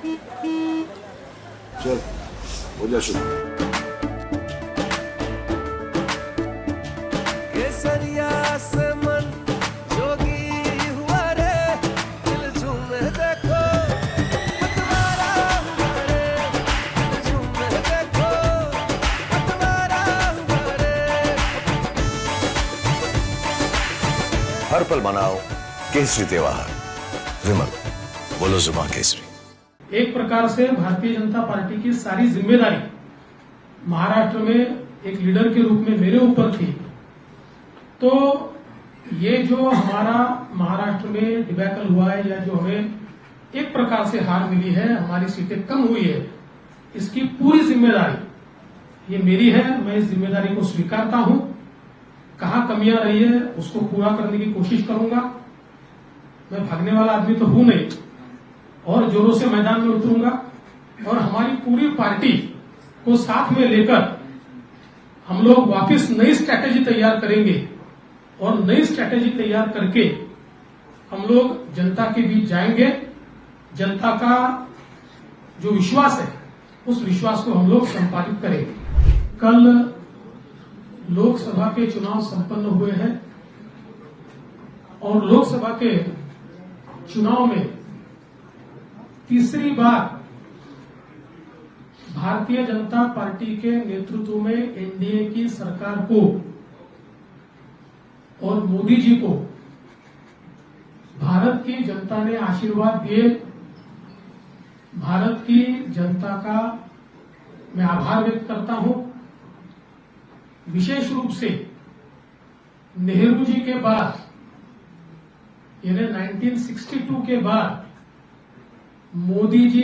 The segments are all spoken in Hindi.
चल हो जा शुरू। केसरिया से मन जोगी हुआ रे, दिल झूमे देखो मतवारा हुआ रे, दिल झूमे देखो मतवारा हुआ रे। हर पल मनाओ केसरी त्योहार। विमल, बोलो जुबान केसरी। एक प्रकार से भारतीय जनता पार्टी की सारी जिम्मेदारी महाराष्ट्र में एक लीडर के रूप में मेरे ऊपर थी। तो ये जो हमारा महाराष्ट्र में डिबैकल हुआ है, या जो हमें एक प्रकार से हार मिली है, हमारी सीटें कम हुई है, इसकी पूरी जिम्मेदारी ये मेरी है। मैं इस जिम्मेदारी को स्वीकारता हूं। कहां कमियां रही है उसको पूरा करने की कोशिश करूंगा। मैं भागने वाला आदमी तो हूं नहीं, और जोरों से मैदान में उतरूंगा, और हमारी पूरी पार्टी को साथ में लेकर हम लोग वापस नई स्ट्रैटेजी तैयार करेंगे, और नई स्ट्रैटेजी तैयार करके हम लोग जनता के बीच जाएंगे। जनता का जो विश्वास है उस विश्वास को हम लोग संपादित करेंगे। कल लोकसभा के चुनाव संपन्न हुए हैं, और लोकसभा के चुनाव में तीसरी बार भारतीय जनता पार्टी के नेतृत्व में एनडीए की सरकार को और मोदी जी को भारत की जनता ने आशीर्वाद दिए। भारत की जनता का मैं आभार व्यक्त करता हूं। विशेष रूप से नेहरू जी के बाद, यानी 1962 के बाद मोदी जी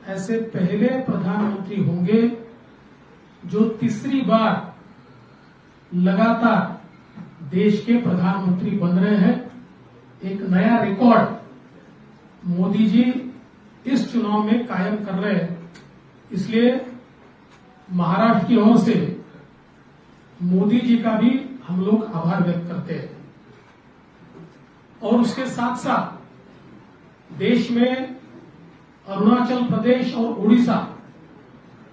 ऐसे पहले प्रधानमंत्री होंगे जो तीसरी बार लगातार देश के प्रधानमंत्री बन रहे हैं। एक नया रिकॉर्ड मोदी जी इस चुनाव में कायम कर रहे हैं। इसलिए महाराष्ट्र की ओर से मोदी जी का भी हम लोग आभार व्यक्त करते हैं। और उसके साथ साथ देश में अरुणाचल प्रदेश और उड़ीसा,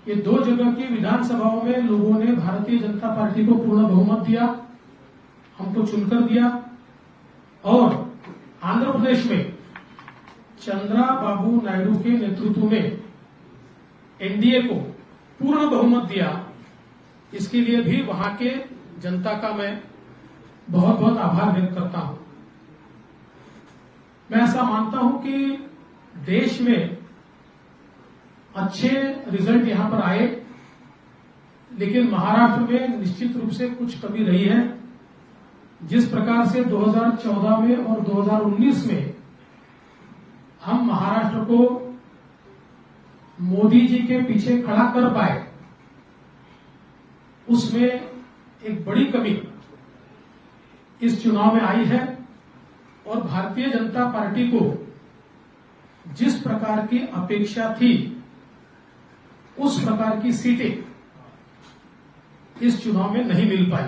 ये दो जगह की विधानसभाओं में लोगों ने भारतीय जनता पार्टी को पूर्ण बहुमत दिया, हमको चुनकर दिया। और आंध्र प्रदेश में चंद्राबाबू नायडू के नेतृत्व में एनडीए को पूर्ण बहुमत दिया। इसके लिए भी वहां के जनता का मैं बहुत बहुत आभार व्यक्त करता हूं। मैं ऐसा मानता हूं कि देश में अच्छे रिजल्ट यहां पर आए, लेकिन महाराष्ट्र में निश्चित रूप से कुछ कमी रही है। जिस प्रकार से 2014 में और 2019 में हम महाराष्ट्र को मोदी जी के पीछे खड़ा कर पाए, उसमें एक बड़ी कमी इस चुनाव में आई है। और भारतीय जनता पार्टी को जिस प्रकार की अपेक्षा थी उस प्रकार की सीटें इस चुनाव में नहीं मिल पाई।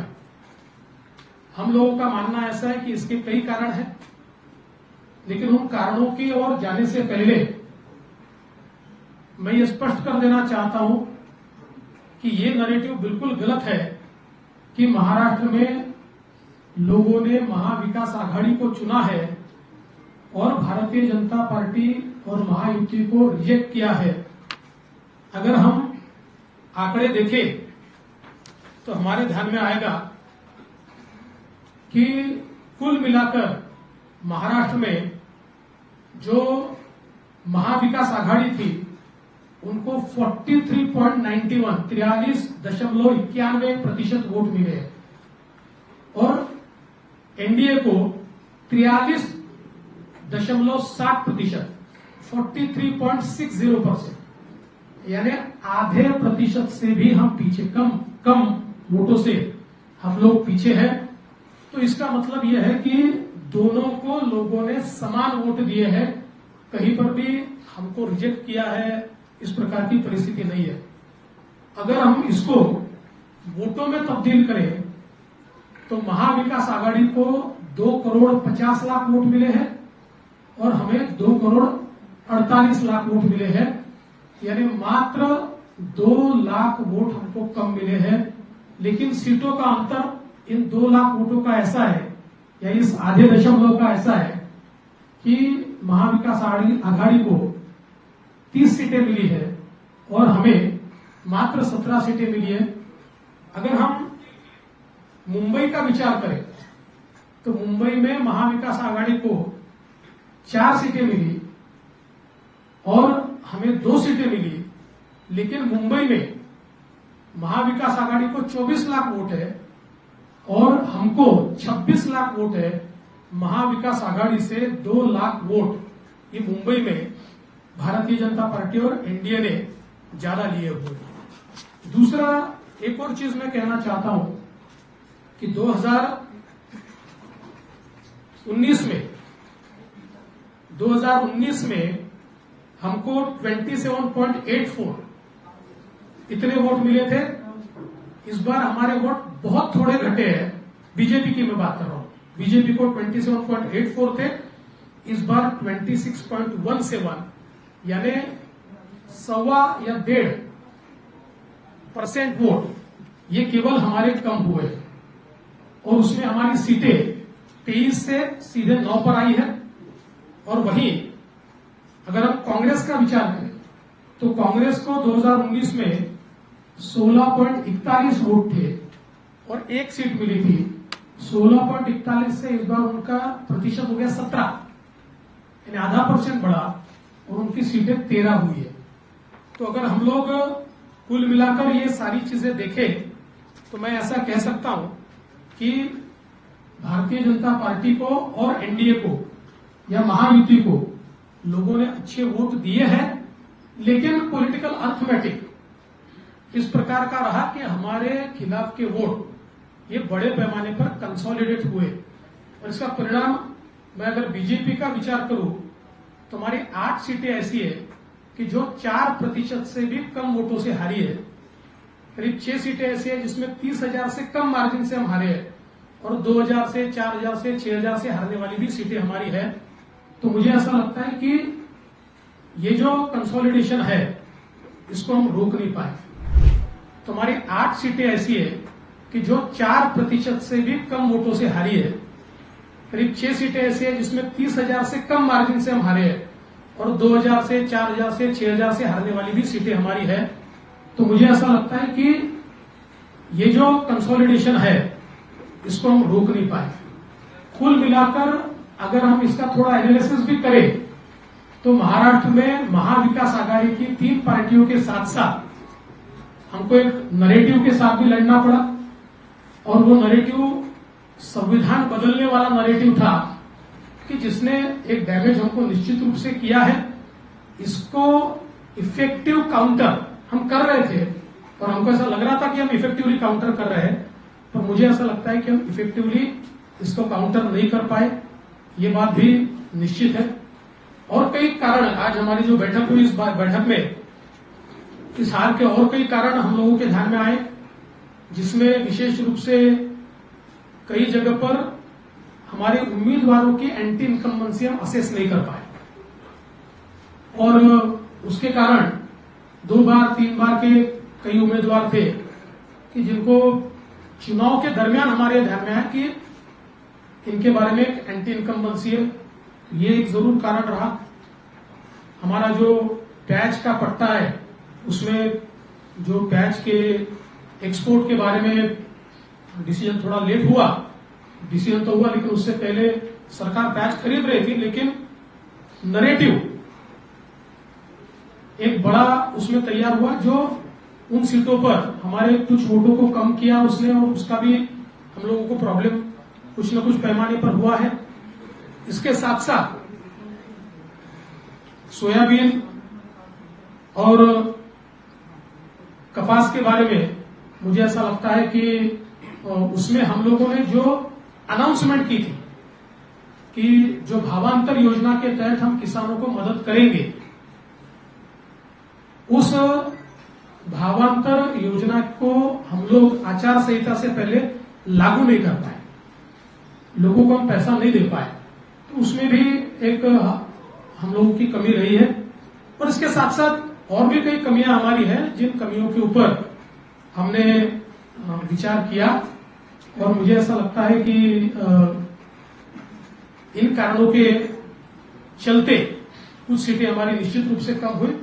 हम लोगों का मानना ऐसा है कि इसके कई कारण हैं, लेकिन उन कारणों की ओर जाने से पहले मैं ये स्पष्ट कर देना चाहता हूं कि ये नैरेटिव बिल्कुल गलत है कि महाराष्ट्र में लोगों ने महाविकास आघाड़ी को चुना है और भारतीय जनता पार्टी और महायुति को रिजेक्ट किया है। अगर हम आंकड़े देखें तो हमारे ध्यान में आएगा कि कुल मिलाकर महाराष्ट्र में जो महाविकास आघाड़ी थी उनको 43.91 वोट मिले हैं, और एनडीए को 43.60%, 43.60%, यानी आधे प्रतिशत से भी हम पीछे, कम वोटों से हम लोग पीछे हैं। तो इसका मतलब यह है कि दोनों को लोगों ने समान वोट दिए हैं, कहीं पर भी हमको रिजेक्ट किया है, इस प्रकार की परिस्थिति नहीं है। अगर हम इसको वोटों में तब्दील करें तो महाविकास आघाड़ी को 2 करोड़ 50 लाख वोट मिले हैं और हमें 2 करोड़ 48 लाख वोट मिले हैं, यानी मात्र 2 लाख वोट हमको कम मिले हैं। लेकिन सीटों का अंतर इन 2 लाख वोटों का ऐसा है, या इस आधे दशमलव का ऐसा है कि महाविकास आघाड़ी को 30 सीटें मिली है और हमें मात्र 17 सीटें मिली है। अगर हम मुंबई का विचार करें तो मुंबई में महाविकास आघाड़ी को 4 सीटें मिली और हमें 2 सीटें मिली, लेकिन मुंबई में महाविकास आघाड़ी को 24 लाख वोट है और हमको 26 लाख वोट है। महाविकास आघाड़ी से 2 लाख वोट ये मुंबई में भारतीय जनता पार्टी और एनडीए ने ज्यादा लिए हुए। दूसरा एक और चीज मैं कहना चाहता हूं कि 2019 में हमको 27.84 इतने वोट मिले थे। इस बार हमारे वोट बहुत थोड़े घटे हैं। बीजेपी की मैं बात कर रहा हूं, बीजेपी को 27.84 थे, इस बार 26.17, यानी 1.25 या 1.5% वोट ये केवल हमारे कम हुए और उसमें हमारी सीटें 23 से सीधे 9 पर आई है। और वहीं अगर हम कांग्रेस का विचार करें तो कांग्रेस को 2019 में 16.41 वोट थे और 1 सीट मिली थी। 16.41 से इस बार उनका प्रतिशत हो गया 17, यानी आधा % बढ़ा और उनकी सीटें 13 हुई है। तो अगर हम लोग कुल मिलाकर ये सारी चीजें देखें तो मैं ऐसा कह सकता हूं कि भारतीय जनता पार्टी को और एनडीए को या महायुति को लोगों ने अच्छे वोट दिए हैं, लेकिन पॉलिटिकल अर्थमेटिक इस प्रकार का रहा कि हमारे खिलाफ के वोट ये बड़े पैमाने पर कंसोलिडेट हुए और इसका परिणाम मैं अगर बीजेपी का विचार करूं तो हमारी 8 सीटें ऐसी है कि जो 4% से भी कम वोटों से हारी है। करीब 6 सीटें ऐसी है जिसमें 30,000 से कम मार्जिन से हम हारे हैं और 2,000 से 4,000 से 6,000 से हारने वाली भी सीटें हमारी है। तो मुझे ऐसा लगता है कि ये जो कंसोलिडेशन है इसको हम रोक नहीं पाए। तो हमारी 8 सीटें ऐसी है कि जो 4% से भी कम वोटों से हारी है। करीब 6 सीटें ऐसी है जिसमें 30,000 से कम मार्जिन से हम हारे हैं और 2,000 से 4,000 से 6,000 से हारने वाली भी सीटें हमारी है। तो मुझे ऐसा लगता है कि ये जो कंसोलिडेशन है इसको हम रोक नहीं पाए। कुल मिलाकर अगर हम इसका थोड़ा एनालिसिस भी करें तो महाराष्ट्र में महाविकास आघाड़ी की 3 पार्टियों के साथ साथ हमको एक नरेटिव के साथ भी लड़ना पड़ा और वो नरेटिव संविधान बदलने वाला नरेटिव था कि जिसने एक डैमेज हमको निश्चित रूप से किया है। इसको इफेक्टिव काउंटर हम कर रहे थे और हमको ऐसा लग रहा था कि हम इफेक्टिवली काउंटर कर रहे हैं, पर मुझे ऐसा लगता है कि हम इफेक्टिवली इसको काउंटर नहीं कर पाए, ये बात भी निश्चित है। और कई कारण आज हमारी जो बैठक हुई, इस बैठक में इस हार के और कई कारण हम लोगों के ध्यान में आए, जिसमें विशेष रूप से कई जगह पर हमारे उम्मीदवारों की एंटी इनकम्बेंसी हम असेस नहीं कर पाए और उसके कारण 2 बार 3 बार के कई उम्मीदवार थे कि जिनको चुनाव के दरमियान हमारे ध्यान में आया कि इनके बारे में एक एंटी इनकम्बेंसी है। ये एक जरूर कारण रहा। हमारा जो पैच का पट्टा है उसमें जो पैच के एक्सपोर्ट के बारे में डिसीजन थोड़ा लेट हुआ, डिसीजन तो हुआ लेकिन उससे पहले सरकार पैच खरीद रही थी, लेकिन नरेटिव एक बड़ा उसमें तैयार हुआ जो उन सीटों पर हमारे कुछ वोटों को कम किया उसने, और उसका भी हम लोगों को प्रॉब्लम कुछ न कुछ पैमाने पर हुआ है। इसके साथ साथ सोयाबीन और कपास के बारे में मुझे ऐसा लगता है कि उसमें हम लोगों ने जो अनाउंसमेंट की थी कि जो भावांतर योजना के तहत हम किसानों को मदद करेंगे, उस भावांतर योजना को हम लोग आचार संहिता से पहले लागू नहीं कर पाए, लोगों को हम पैसा नहीं दे पाए। तो उसमें भी एक हम लोगों की कमी रही है और इसके साथ साथ और भी कई कमियां हमारी हैं, जिन कमियों के ऊपर हमने विचार किया और मुझे ऐसा लगता है कि इन कारणों के चलते कुछ सीटें हमारी निश्चित रूप से कम हुई।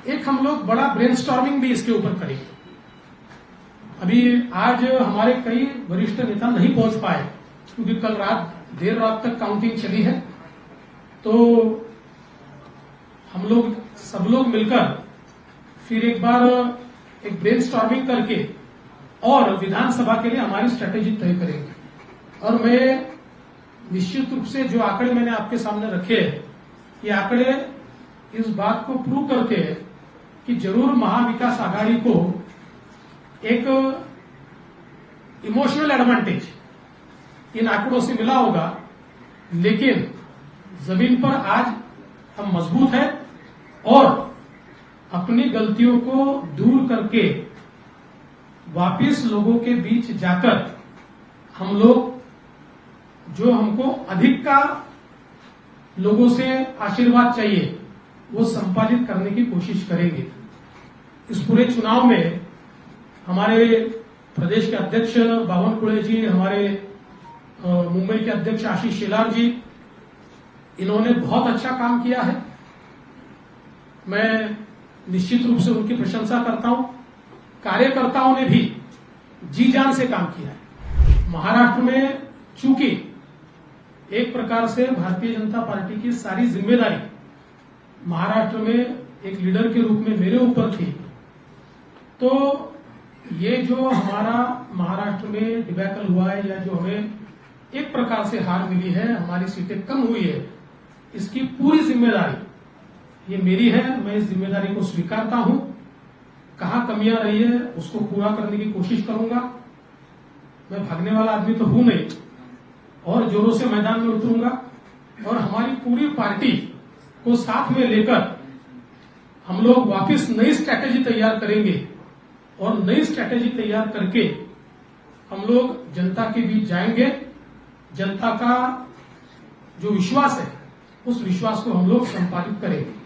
एक हम लोग बड़ा ब्रेनस्टॉर्मिंग भी इसके ऊपर करेंगे। अभी आज हमारे कई वरिष्ठ नेता नहीं पहुंच पाए क्योंकि कल देर रात तक काउंटिंग चली है, तो हम लोग सब लोग मिलकर फिर एक बार एक ब्रेनस्टॉर्मिंग करके और विधानसभा के लिए हमारी स्ट्रेटेजी तय करेंगे। और मैं निश्चित रूप से जो आंकड़े मैंने आपके सामने रखे हैं, ये आंकड़े इस बात को प्रूव करते हैं कि जरूर महाविकास आघाड़ी को एक इमोशनल एडवांटेज इन आंकड़ों से मिला होगा, लेकिन जमीन पर आज हम मजबूत हैं और अपनी गलतियों को दूर करके वापिस लोगों के बीच जाकर हम लोग जो हमको अधिक का लोगों से आशीर्वाद चाहिए वो संपादित करने की कोशिश करेंगे। इस पूरे चुनाव में हमारे प्रदेश के अध्यक्ष बावनकुळे जी, हमारे मुंबई के अध्यक्ष आशीष शेलार जी, इन्होंने बहुत अच्छा काम किया है। मैं निश्चित रूप से उनकी प्रशंसा करता हूं। कार्यकर्ताओं ने भी जी जान से काम किया है। महाराष्ट्र में चूंकि एक प्रकार से भारतीय जनता पार्टी की सारी जिम्मेदारी महाराष्ट्र में एक लीडर के रूप में मेरे ऊपर थी, तो ये जो हमारा महाराष्ट्र में डिबैकल हुआ है या जो हमें एक प्रकार से हार मिली है, हमारी सीटें कम हुई है, इसकी पूरी जिम्मेदारी ये मेरी है। मैं इस जिम्मेदारी को स्वीकारता हूं। कहां कमियां रही है उसको पूरा करने की कोशिश करूंगा। मैं भागने वाला आदमी तो हूं नहीं और जोरों से मैदान में उतरूंगा और हमारी पूरी पार्टी को साथ में लेकर हम लोग वापस नई स्ट्रैटेजी तैयार करेंगे और नई स्ट्रैटेजी तैयार करके हम लोग जनता के बीच जाएंगे। जनता का जो विश्वास है उस विश्वास को हम लोग संपादित करेंगे।